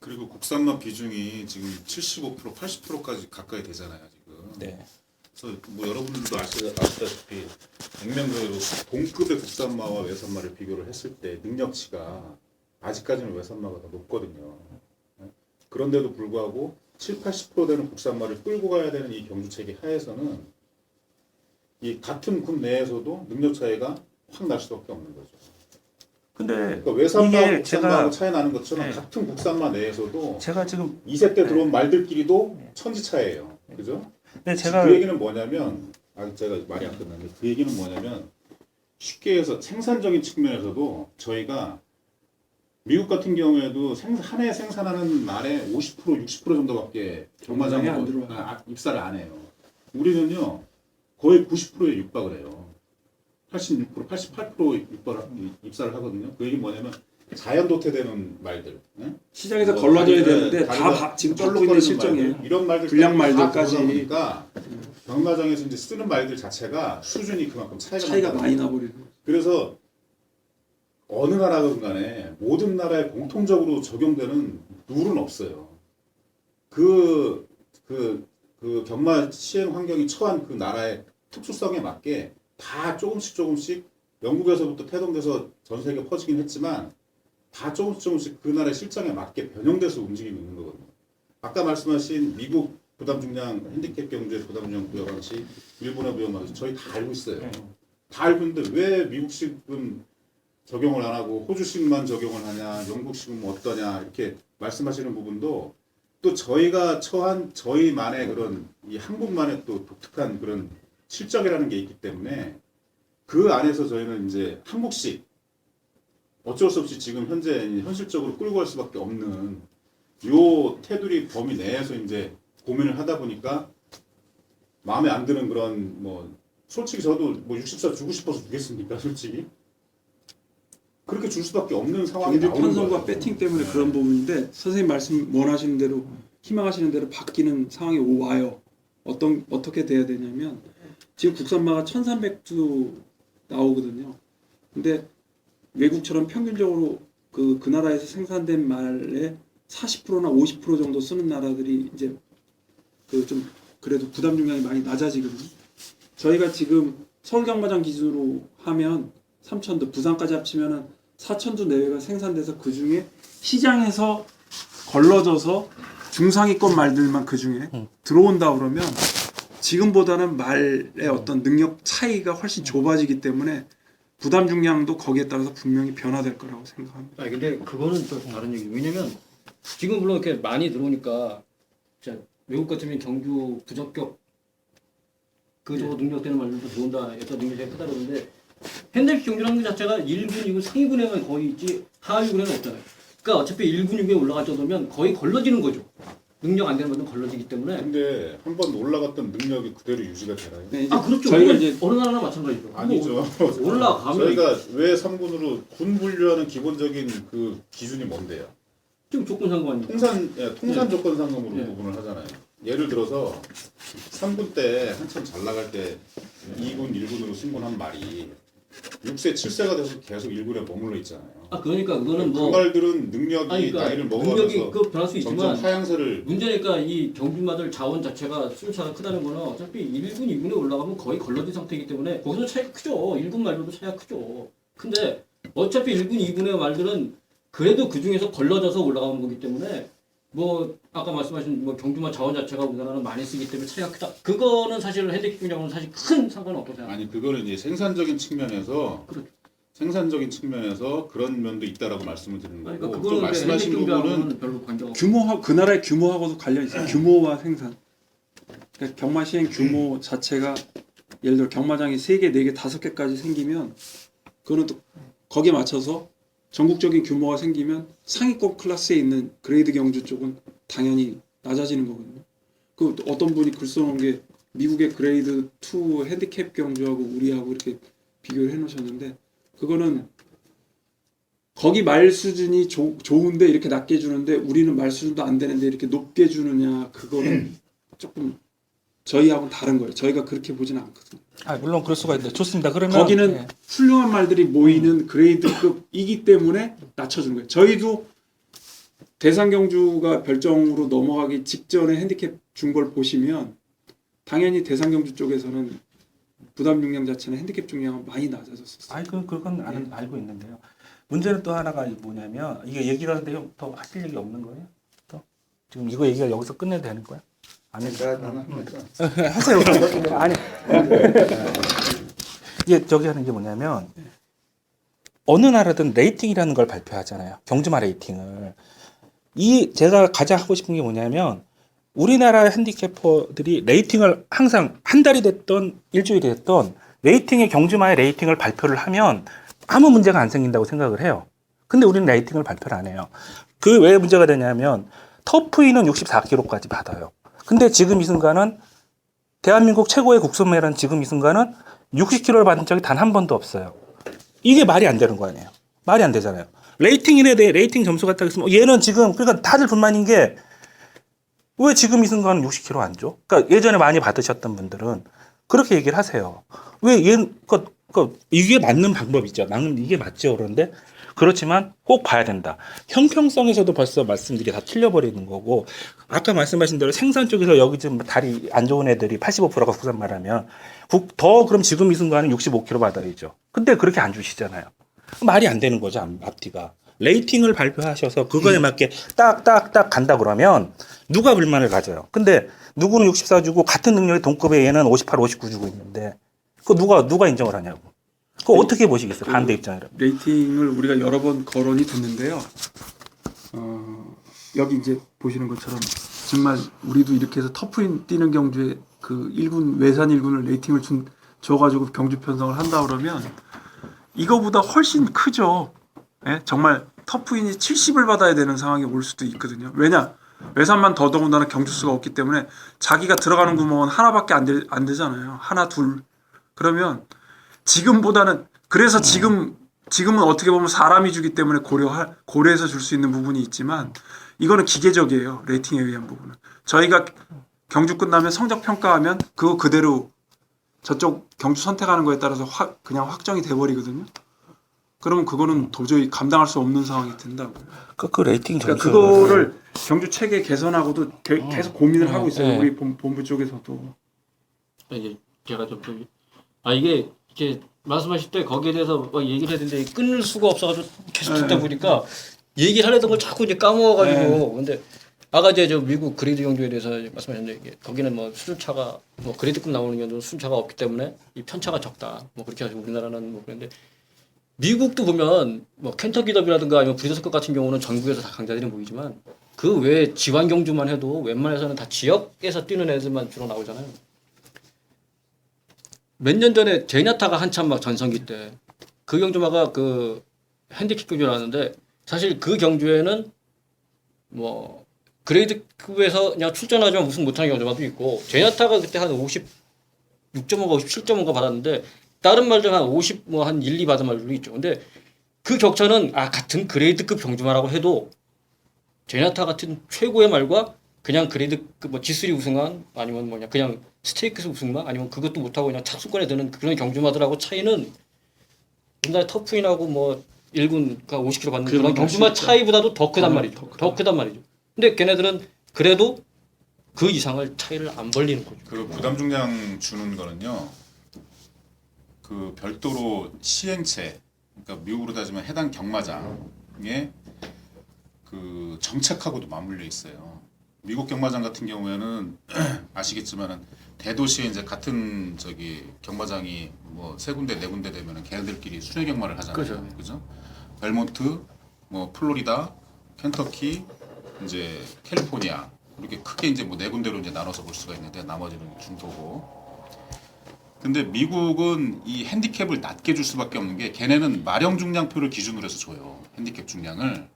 그리고 국산맛 비중이 지금 75%, 80%까지 가까이 되잖아요, 지금. 네. 그래서 뭐 여러분들도 아시다시피 액면가로 동급의 국산마와 외산마를 비교를 했을 때 능력치가 아직까지는 외산마가 더 높거든요. 그런데도 불구하고 7, 80% 되는 국산마를 끌고 가야 되는 이 경주체계 하에서는 이 같은 군 내에서도 능력 차이가 확 날 수밖에 없는 거죠. 근데 그러니까 외산마하고 이게 국산마하고 차이 나는 것처럼 네. 같은 국산마 내에서도 제가 지금 2세 때 들어온 네. 말들끼리도 천지 차이예요. 그죠? 근데 제가 그 얘기는 뭐냐면 제가 말이 안 끝났는데 그 얘기는 뭐냐면 쉽게 해서 생산적인 측면에서도 저희가 미국 같은 경우에도 한 해 생산하는 날에 50% 60% 정도밖에 경마장에 안 들어와요. 입사를 안 해요. 우리는요 거의 90%에 육박을 해요. 86%, 88% 입사를 하거든요. 그 얘기 뭐냐면 자연 도태되는 말들, 네? 시장에서 뭐 걸러져야 다리가- 되는데 다리가 다 지금 받고 쩔룩거리는 있는 실정이에요. 말들, 이런 말들 불량 말들까지. 보니까 경마장에서 이제 쓰는 말들 자체가 수준이 그만큼 차이가 많이 나버리는 거예요. 그래서 어느 나라든 간에 모든 나라에 공통적으로 적용되는 룰은 없어요. 그 경마 시행 환경이 처한 그 나라의 특수성에 맞게 다 조금씩 영국에서부터 태동돼서 전 세계에 퍼지긴 했지만 다 조금씩 그 나라의 실정에 맞게 변형돼서 움직이고 있는 거거든요. 아까 말씀하신 미국 부담 중량 핸디캡 경주의 부담 중량 부여 방식, 일본의 부여 방식 저희 다 알고 있어요. 다 알고 있는데 왜 미국식은 적용을 안 하고 호주식만 적용을 하냐, 영국식은 뭐 어떠냐 이렇게 말씀하시는 부분도 또 저희가 처한 저희만의 그런 이 한국만의 또 독특한 그런 실적이라는 게 있기 때문에 그 안에서 저희는 이제 한국식 어쩔 수 없이 지금 현재 현실적으로 끌고 갈 수밖에 없는 요 테두리 범위 내에서 이제 고민을 하다 보니까 마음에 안 드는 그런 뭐 솔직히 저도 뭐 60사 주고 싶어서 주겠습니까 솔직히 그렇게 줄 수밖에 없는 상황이 경주 나오는 편성과 거예요. 배팅 때문에 네. 그런 부분인데 선생님 말씀 원하시는 대로 희망하시는 대로 바뀌는 상황이 와요. 어떻게 돼야 되냐면 지금 국산마가 1,300주 나오거든요. 근데 외국처럼 평균적으로 그 나라에서 생산된 말의 40%나 50% 정도 쓰는 나라들이 이제 그 좀 그래도 부담 중량이 많이 낮아지거든요. 저희가 지금 서울 경마장 기준으로 하면 3,000도 부산까지 합치면은 4,000도 내외가 생산돼서 그 중에 시장에서 걸러져서 중상위권 말들만 그 중에 들어온다 그러면 지금보다는 말의 어떤 능력 차이가 훨씬 좁아지기 때문에 부담 중량도 거기에 따라서 분명히 변화될 거라고 생각합니다. 아니 근데 그거는 또 다른 얘기죠. 왜냐면 지금 물론 이렇게 많이 들어오니까 진짜 외국 같으면 경주 부적격 그 정도 능력되는 말들도 들어온다. 여타 능력이 크다 그러는데 핸들 경주라는 것 자체가 1군, 2군, 상위군에만 거의 있지 하위군에는 없잖아요. 그러니까 어차피 1군, 2군에 올라갈 정도면 거의 걸러지는 거죠. 능력 안 되는 분은 걸러지기 때문에. 근데 한 번 올라갔던 능력이 그대로 유지가 되나요? 네, 이제 아 그렇죠. 저희가 이제 이제 어느 나라나 마찬가지죠. 아니죠. 올라가면 저희가 왜 3군으로 군 분류하는 기본적인 그 기준이 뭔데요? 지금 조건 상관이. 통산 조건 상금으로 네. 구분을 하잖아요. 예를 들어서 3군 때 한참 잘 나갈 때 2군, 1군으로 승군한 말이 6세, 7세가 돼서 계속 1군에 머물러 있잖아요. 아 그러니까 그거는 그 뭐 말들은 능력이 아니, 그러니까 나이를 능력이 먹어가면서 그 변할 수 점점 있지만 하향세를 문제니까 이 경주마들 자원 자체가 수요차가 크다는 거는 어차피 1군, 2군에 올라가면 거의 걸러진 상태이기 때문에 거기서 차이가 크죠. 1군 말들도 차이가 크죠. 근데 어차피 1군, 2군의 말들은 그래도 그 중에서 걸러져서 올라가는 거기 때문에 뭐 아까 말씀하신 뭐 경주마 자원 자체가 우리나라는 많이 쓰기 때문에 차이가 크다. 그거는 사실 핸디캡 경주하고는 사실 큰 상관은 없다고 생각합니다. 아니 그거는 이제 생산적인 측면에서 그렇죠. 생산적인 측면에서 그런 면도 있다라고 말씀을 드리는 거고 그러니까 또 그거는 말씀하신 핸디캡 부분은 경주하고는 별로 관계가 없고. 그 나라의 규모하고도 관련이 있어요. 규모와 생산. 그러니까 경마 시행 규모 자체가 예를 들어 경마장이 3개, 4개, 5개까지 생기면 그거는 또 거기에 맞춰서 전국적인 규모가 생기면 상위권 클래스에 있는 그레이드 경주 쪽은 당연히 낮아지는 거거든요. 그 어떤 분이 글 써놓은 게 미국의 그레이드 2 핸디캡 경주하고 우리하고 이렇게 비교를 해놓으셨는데 그거는 거기 말 수준이 좋은데 이렇게 낮게 주는데 우리는 말 수준도 안 되는데 이렇게 높게 주느냐 그거는 조금 저희하고는 다른 거예요. 저희가 그렇게 보지는 않거든요. 아 물론 그럴 수가 있는데 좋습니다. 그러면 거기는 예. 훌륭한 말들이 모이는 그레이드급이기 때문에 낮춰주는 거예요. 저희도 대상 경주가 별정으로 넘어가기 직전에 핸디캡 준 걸 보시면 당연히 대상 경주 쪽에서는 부담 중량 자체는 핸디캡 중량은 많이 낮아졌었어요. 아니 그건 알고 있는데요. 문제는 또 하나가 뭐냐면 이게 얘기가 근데 더 하실 얘기 없는 거예요? 또 지금 이거 얘기가 여기서 끝내도 되는 거야? 안 해. 나는 하니까. 하세요. 아니. 이게 저기 하는 게 뭐냐면 어느 나라든 레이팅이라는 걸 발표하잖아요. 경주마 레이팅을. 이 제가 가장 하고 싶은 게 뭐냐면 우리나라 핸디캐퍼들이 레이팅을 항상 한 달이 됐던 일주일이 됐던 레이팅의 경주마의 레이팅을 발표를 하면 아무 문제가 안 생긴다고 생각을 해요. 근데 우리는 레이팅을 발표를 안 해요. 그 왜 문제가 되냐면 터프인은 64kg까지 받아요. 근데 지금 이 순간은 대한민국 최고의 국선매라는 지금 이 순간은 60kg를 받은 적이 단 한 번도 없어요. 이게 말이 안 되는 거 아니에요. 말이 안 되잖아요. 레이팅인에 대해 레이팅 점수 같다 했으면 얘는 지금 그러니까 다들 불만인 게 왜 지금 이 순간은 60kg 안 줘? 그러니까 예전에 많이 받으셨던 분들은 그렇게 얘기를 하세요. 왜 얘는 이게 맞는 방법이죠. 나는 이게 맞죠. 그런데 그렇지만 꼭 봐야 된다. 형평성에서도 벌써 말씀들이 다 틀려버리는 거고 아까 말씀하신 대로 생산 쪽에서 여기 좀 다리 안 좋은 애들이 85%가 국산 말하면 더 그럼 지금 이 순간은 65kg 받아야죠. 근데 그렇게 안 주시잖아요. 말이 안 되는 거죠. 앞뒤가. 레이팅을 발표하셔서 그거에 맞게 딱딱딱 간다 그러면 누가 불만을 가져요. 근데 누구는 64 주고 같은 능력의 동급의 얘는 58, 59 주고 있는데 그거 누가 인정을 하냐고. 그거 어떻게 보시겠어요? 반대 입장이라. 레이팅을 우리가 여러 번 거론이 됐는데요. 여기 이제 보시는 것처럼 정말 우리도 이렇게 해서 터프인 뛰는 경주에 그 1군 외산 1군을 레이팅을 줘가지고 경주 편성을 한다 그러면 이거보다 훨씬 크죠. 예? 정말 터프인이 70을 받아야 되는 상황이 올 수도 있거든요. 왜냐? 외산만 더더군다나 경주수가 없기 때문에 자기가 들어가는 구멍은 하나밖에 안 되잖아요. 하나, 둘. 그러면 지금보다는 그래서 지금은 어떻게 보면 사람이 주기 때문에 고려해서 줄 수 있는 부분이 있지만 이거는 기계적이에요. 레이팅에 의한 부분은. 저희가 경주 끝나면 성적 평가하면 그거 그대로 저쪽 경주 선택하는 거에 따라서 그냥 확정이 돼버리거든요. 그러면 그거는 도저히 감당할 수 없는 상황이 된다고요. 그 레이팅 그러니까 그거를 경주 체계 개선하고도 계속 고민을 하고 있어요. 우리 본부 쪽에서도. 이제 제가 좀 이게 말씀하실 때 거기에 대해서 막 얘기를 했는데 끊을 수가 없어가지고 계속 듣다 보니까 얘기를 하려던 걸 자꾸 이제 까먹어가지고 근데 아까 이제 저 미국 그레이드 경주에 대해서 말씀하셨는데 이게 거기는 뭐 수준차가 뭐 그레이드급 나오는 경우는 수준차가 없기 때문에 이 편차가 적다 뭐 그렇게 해서 우리나라는 뭐 그런데 미국도 보면 뭐 켄터키 더비라든가 아니면 브리더스컵 같은 경우는 전국에서 다 강자들이 모이지만 그 외 지방 경주만 해도 웬만해서는 다 지역에서 뛰는 애들만 주로 나오잖아요. 몇 년 전에 제냐타가 한참 막 전성기 때 그 경주마가 그 핸디캡 경주 나왔는데 사실 그 경주에는 뭐 그레이드급에서 그냥 출전하지만 우승 못하는 경주마도 있고 제냐타가 그때 한 56.5가 57.5가 받았는데 다른 말들 한 50 뭐 한 1, 2 받은 말들도 있죠. 근데 그 격차는 같은 그레이드급 경주마라고 해도 제냐타 같은 최고의 말과 그냥 그레이드급 뭐 G3 우승한 아니면 뭐냐 그냥 스테이크스 우승만 아니면 그것도 못하고 그냥 착수권에 드는 그런 경주마들하고 차이는 옛날에 터프인하고 뭐 1군가 50kg 받는 그런 경주마 차이보다도 더 크단 말이죠. 더 크단 말이죠. 근데 걔네들은 그래도 그 이상을 차이를 안 벌리는 거죠. 그 부담 중량 주는 거는요. 그 별도로 시행체, 그러니까 미국으로 따지면 해당 경마장의 그 정책하고도 맞물려 있어요. 미국 경마장 같은 경우에는 아시겠지만은 대도시에 이제 같은 경마장이 뭐 세 군데 네 군데 되면은 걔네들끼리 순회 경마를 하잖아요. 그죠? 벨몬트, 뭐 플로리다, 켄터키, 이제 캘리포니아 이렇게 크게 이제 뭐 네 군데로 이제 나눠서 볼 수가 있는데 나머지는 중도고. 근데 미국은 이 핸디캡을 낮게 줄 수밖에 없는 게 걔네는 마령 중량표를 기준으로 해서 줘요. 핸디캡 중량을.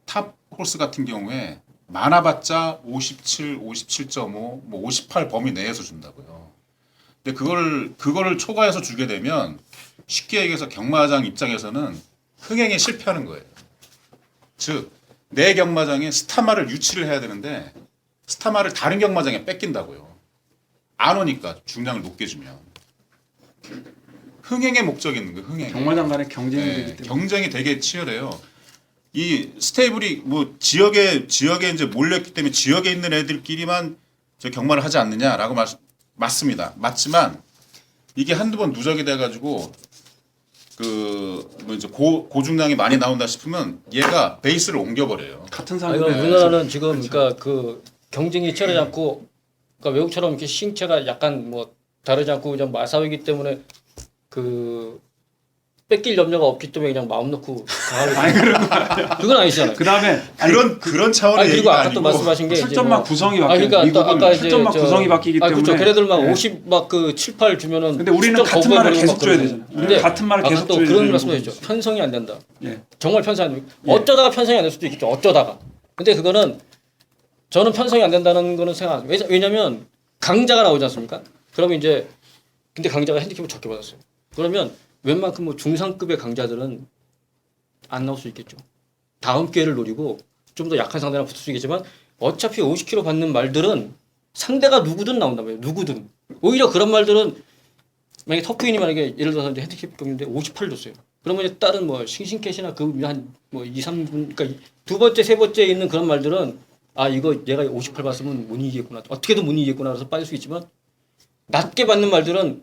탑 홀스 같은 경우에 많아봤자 57, 57.5, 뭐 58 범위 내에서 준다고요. 근데 그거를 초과해서 주게 되면 쉽게 얘기해서 경마장 입장에서는 흥행에 실패하는 거예요. 즉, 내 경마장에 스타마를 유치를 해야 되는데 스타마를 다른 경마장에 뺏긴다고요. 안 오니까 중량을 높게 주면. 흥행의 목적이 있는 거예요. 흥행. 경마장 간의 경쟁이 되기 때문에. 경쟁이 되게 치열해요. 이 스테이블이 뭐 지역에 이제 몰렸기 때문에 지역에 있는 애들끼리만 저 경마를 하지 않느냐라고 맞습니다. 맞지만 이게 한두 번 누적이 돼가지고 그 뭐 이제 고중량이 많이 나온다 싶으면 얘가 베이스를 옮겨버려요. 같은 아, 상황에 이거 우리나라는 지금 그러니까 그 경쟁이 치열하지 않고 그러니까 외국처럼 이렇게 시행체가 약간 뭐 다르지 않고 그냥 마사회이기 때문에 그 뺏길 염려가 없기 때문에 그냥 마음 놓고 강하게 그건 아니잖아요. 그다음에 그런 차원의 아니 그리고 얘기가 아까 아니고 또 말씀하신 게 이제 출전막 뭐 구성이 아 바뀌어요. 그러니까 또 미국은 아까 이제 출전막 구성이 바뀌기 아 그렇죠. 때문에 걔네들 막 네. 50 막 그 7, 8 주면은 근데 우리는 출전 같은 말을 거부해버리고 계속 막 줘야 그러잖아요. 되잖아요. 우리는 같은 말을 아까 계속 또 줘야 그런 되는 말씀하셨죠. 거죠. 편성이 안 된다. 예. 정말 편성이 안 된다. 예. 어쩌다가 편성이 안 될 수도 있겠죠. 어쩌다가. 근데 그거는 저는 편성이 안 된다는 거는 생각 안 해요. 왜냐면 강자가 나오지 않습니까? 그러면 이제 근데 강자가 핸디캡을 적게 받았어요. 그러면 웬만큼 뭐 중상급의 강자들은 안 나올 수 있겠죠. 다음 기회를 노리고 좀 더 약한 상대랑 붙을 수 있겠지만 어차피 50kg 받는 말들은 상대가 누구든 나온단 말이에요. 누구든. 오히려 그런 말들은 만약에 터프인이 만약에 예를 들어서 이제 핸디캡 경기인데 58 줬어요. 그러면 이제 다른 뭐 싱싱캣이나 그 한뭐 2, 3분 그러니까 두 번째 세 번째 있는 그런 말들은 아 이거 얘가 58 받으면 못 이기겠구나. 어떻게든 못 이기겠구나 그래서 빠질 수 있지만 낮게 받는 말들은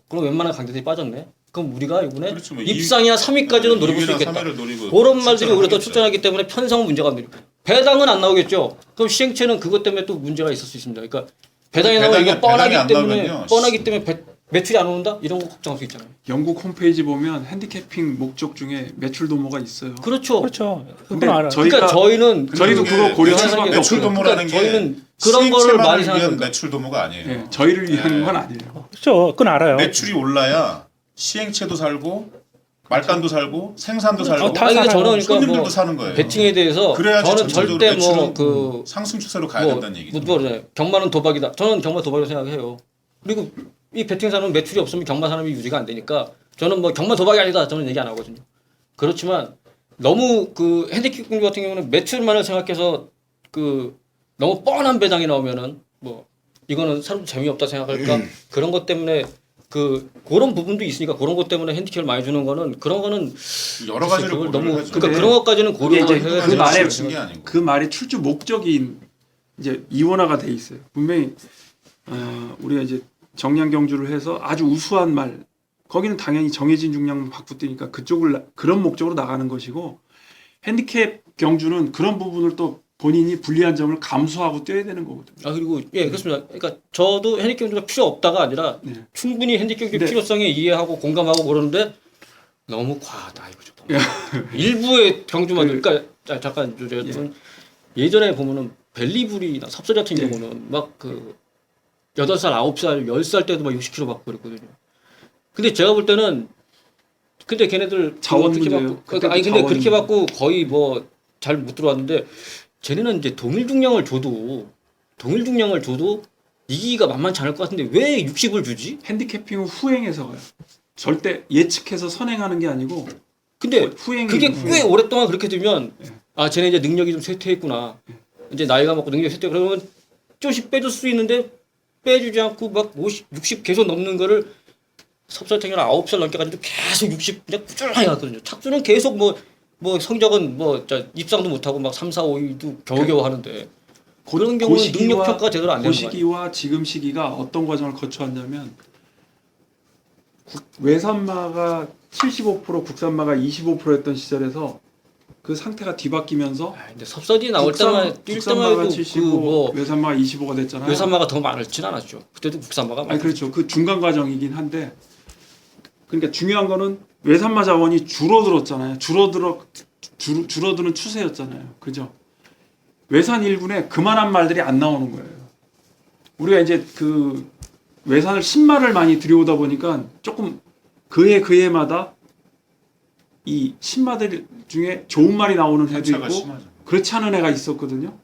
그럼 웬만한 강자들이 빠졌네. 그럼 우리가 이번에 그렇죠. 뭐 입상이나 3위까지는 노려볼 수 2위나 있겠다. 3위를 노리고 그런 말들이 오히려 더 출전하겠죠. 출전하기 때문에 편성은 문제가 안 돼요. 배당은 안 나오겠죠. 그럼 시행체는 그것 때문에 또 문제가 있을 수 있습니다. 그러니까 배당이 나오면 이거 배당이 안 뻔하기 때문에 나오면요. 매출이 안 오는다 이런 거 걱정할 수 있잖아요. 영국 홈페이지 보면 핸디캐핑 목적 중에 매출 도모가 있어요. 그렇죠. 그렇죠. 근데 그건 알아요. 저희가 그러니까 저희는 저희도 그게 그거 고려할 매출 수밖에 매출 없어요. 도모라는 그러니까 저희는 게 그런 거를 시행체만을 많이 위한 생각하니까. 매출 도모가 아니에요. 예, 저희를 위한 네. 건 아니에요. 그렇죠. 그건 알아요. 매출이 올라야 시행체도 살고 말단도 살고 생산도 살고 다 아니, 근데 저는 그러니까 손님들도 뭐 사는 거예요. 배팅에 대해서 그래야지 저는 전체적으로 절대 매출은 뭐그 상승 추세로 가야 된다는 얘기죠. 경마는 도박이다. 저는 경마 도박이라고 생각해요. 그리고 이 배팅사는 매출이 없으면 경마 산업이 유지가 안 되니까 저는 뭐 경마 도박이 아니다. 저는 얘기 안 하거든요. 그렇지만 너무 그 핸디캡 경주 같은 경우는 매출만을 생각해서 그 너무 뻔한 배당이 나오면은 뭐 이거는 사람도 재미없다 생각할까 그런 것 때문에 그런 부분도 있으니까 그런 것 때문에 핸디캡을 많이 주는 거는 그런 거는 여러 가지를 그걸 고려를 너무 하죠. 그러니까 네. 그런 것까지는 고려를 이게 이제 해야 그 되는 말에 거죠. 게 아니고. 그 말이 출주 목적이 이제 이원화가 돼 있어요. 분명히 우리가 이제 정량 경주를 해서 아주 우수한 말 거기는 당연히 정해진 중량만 받고 뛰니까 그런 목적으로 나가는 것이고 핸디캡 경주는 그런 부분을 또 본인이 불리한 점을 감수하고 뛰어야 되는 거거든요. 아 그리고 예 그렇습니다. 그러니까 저도 핸디캡 경주가 필요 없다가 아니라 네. 충분히 핸디캡 경주 네. 필요성에 이해하고 공감하고 그러는데 너무 과하다 이거죠. 야. 일부의 경주만 그러니까 잠깐 제가 좀 예전에 보면은 벨리브리나 섭서리 같은 예. 경우는 막 그 8살, 9살, 10살 때도 막 60kg 받고 그랬거든요. 근데 제가 볼 때는 근데 걔네들 자원 그렇게 문제예요. 받고 그러니까 아니 근데 그렇게 받고 거의 뭐 잘 못 들어왔는데 쟤네는 이제 동일 중량을 줘도 이기기가 만만치 않을 것 같은데 왜 60을 주지? 핸디캐핑은 후행해서 가요. 절대 예측해서 선행하는 게 아니고 근데 후행이 그게 꽤 오랫동안 그렇게 되면 아 쟤네 이제 능력이 좀 쇠퇴했구나. 이제 나이가 먹고 능력이 쇠퇴 그러면 조금씩 빼줄 수 있는데 빼주지 않고 막 50, 60 계속 넘는 거를 섭설탱이는 9살 넘게까지도 계속 60 그냥 꾸준하게 갔거든요. 착수는 계속 뭐 성적은 입상도 못하고 막 3, 4, 5위도 겨우겨우 하는데 그런 경우는 능력 평가가 제대로 안 그 되는 거예요. 시기와 지금 시기가 어떤 과정을 거쳐왔냐면 외산마가 75% 국산마가 25%였던 시절에서 그 상태가 뒤바뀌면서 아, 근데 섭설이 나올 때만 뛸 때만 국산마가 해도 75, 외산마가 25가 됐잖아요. 외산마가 더 많을진 않았죠. 그때도 국산마가 아니 그렇죠. 그 중간 과정이긴 한데 그러니까 중요한 거는 외산마 자원이 줄어들었잖아요. 줄어드는 추세였잖아요. 그죠? 외산 1군에 그만한 말들이 안 나오는 거예요. 우리가 이제 그 외산을 신말을 많이 들여오다 보니까 조금 그해마다 이 신마들 중에 좋은 말이 나오는 해도 편차가 있고 심하죠. 그렇지 않은 애가 있었거든요.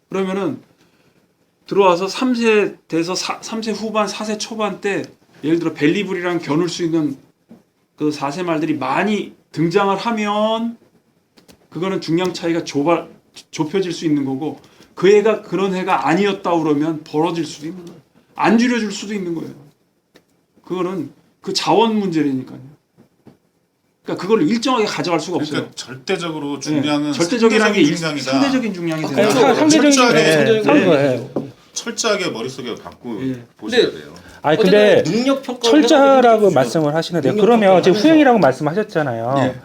그러면은 들어와서 3세 돼서 3세 후반, 4세 초반 때 예를 들어 벨리브리랑 겨눌 수 있는 그 4세 말들이 많이 등장을 하면 그거는 중량 차이가 좁혀질 수 있는 거고 그 애가 그런 애가 아니었다 그러면 벌어질 수도 있는 거예요. 안 줄여줄 수도 있는 거예요. 그거는 그 자원 문제라니까요. 그러니까 그걸 일정하게 가져갈 수가 없어요. 그러니까 절대적으로 중량은 절대적이라는 게 중량이다. 상대적인 중량이 아니, 되는 상- 상대적인 철저하게 그런 거예요. 철저하게 머릿속에 갖고 예. 보셔야 돼요. 아니 근데 능력 평가 철저라고 말씀을 하시는데 능력 그러면 평가를 지금 하면서. 후행이라고 말씀하셨잖아요. 예.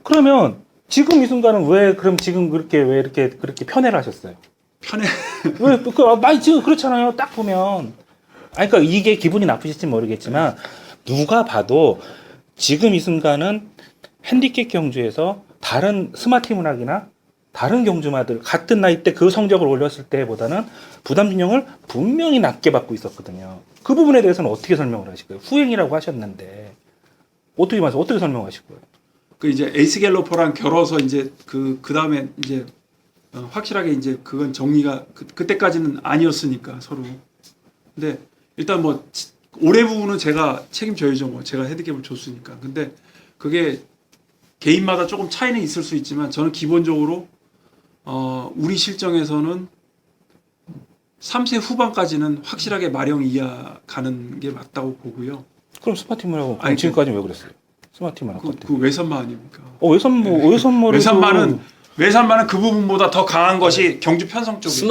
그러면 지금 이 순간은 왜 그럼 지금 왜 이렇게 그렇게 편애를 하셨어요? 편해. 많이 지금 그렇잖아요. 딱 보면. 아니, 그러니까 이게 기분이 나쁘실지 모르겠지만 누가 봐도 지금 이 순간은 핸디캡 경주에서 다른 스마트 문학이나 다른 경주마들 같은 나이 때 그 성적을 올렸을 때보다는 부담 진영을 분명히 낮게 받고 있었거든요. 그 부분에 대해서는 어떻게 설명을 하실 거예요? 후행이라고 하셨는데 어떻게 설명하실 거예요? 그 이제 에이스 갤로퍼랑 겨뤄서 이제 그 다음에 이제 확실하게 이제 그건 정리가 그때까지는 아니었으니까 서로. 근데 일단 뭐 올해 부분은 제가 책임져야죠. 뭐 제가 헤드캡을 줬으니까. 근데 그게 개인마다 조금 차이는 있을 수 있지만 저는 기본적으로 우리 실정에서는 3세 후반까지는 확실하게 마령 이하 가는 게 맞다고 보고요. 그럼 스마트 문학은 아니, 지금까지 왜 그랬어요? 스마트 문학 것 그 외선마 아닙니까? 외선모를 외선마는 그 부분보다 더 강한 것이 경주 편성 쪽이에요.